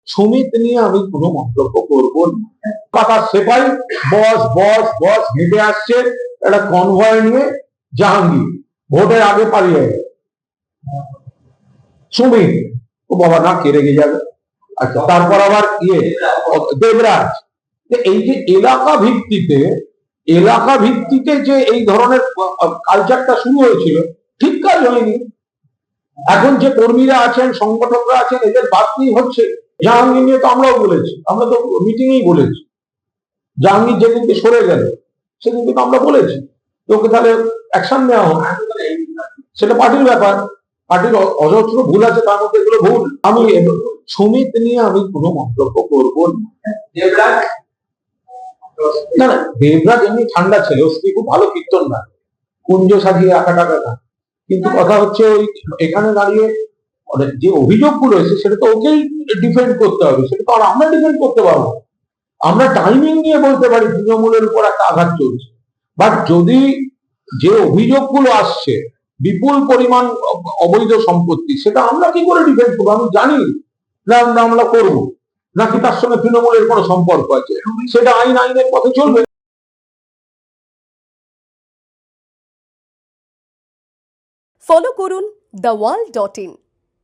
সুমিত নিয়ে আমি কোনো মন্তব্য করব না। পাকা সেপাই বস বস বস হেঁটে আসছে একটা কনভয় নিয়ে জাহাঙ্গীর ভোটের আগে পালিয়ে গেল। সুমিত ও বাবা না কে রেগে যাবে। আচ্ছা তারপর আবার দেবরাজ, এই যে এলাকা ভিত্তিতে যে এই ধরনের কালচারটা শুরু হয়েছিল, ঠিক কাজ হয়নি। এখন যে কর্মীরা আছেন, সংগঠকরা আছেন, এদের বাদ দিয়ে হচ্ছে। জাহাঙ্গীর নিয়ে তো আমরাও বলেছি, আমরা তো মিটিংয়েই বলেছি, জাহাঙ্গীর যেদিনকে সরে গেল সেদিনকে তো আমরা বলেছি তোকে তাহলে অ্যাকশন নেওয়া হোক। সেটা পার্টির ব্যাপার, পার্টির অজস্র ভুল আছে, তার মধ্যে এগুলো ভুল। আমি সুমিত নিয়ে আমি কোনো মন্তব্য করব না। না না, দেবরাজ এমনি ঠান্ডা ছেলে, ও খুব ভালো কীর্তন গান, কুঞ্জ সাজিয়ে আঁকা টাকা গান। কিন্তু কথা হচ্ছে ওই এখানে দাঁড়িয়ে যে অভিযোগগুলো এসে সেটা তো ওকেই ডিফেন্ড করতে হবে, সেটা তো আর আমরা ডিফেন্ড করতে পারবো। আমরা টাইমিং নিয়ে বলতে পারি তৃণমূলের উপর একটা আঘাত চলছে, বাট যদি যে অভিযোগগুলো আসছে বিপুল পরিমাণ অবৈধ সম্পত্তি, সেটা আমরা কি করে ডিফেন্ড করবো? আমি জানি না আমরা করবো নাকি তার সঙ্গে তৃণমূলের কোনো সম্পর্ক আছে, সেটা আইনের পথে চলবে। ফলো করুন theworld.in।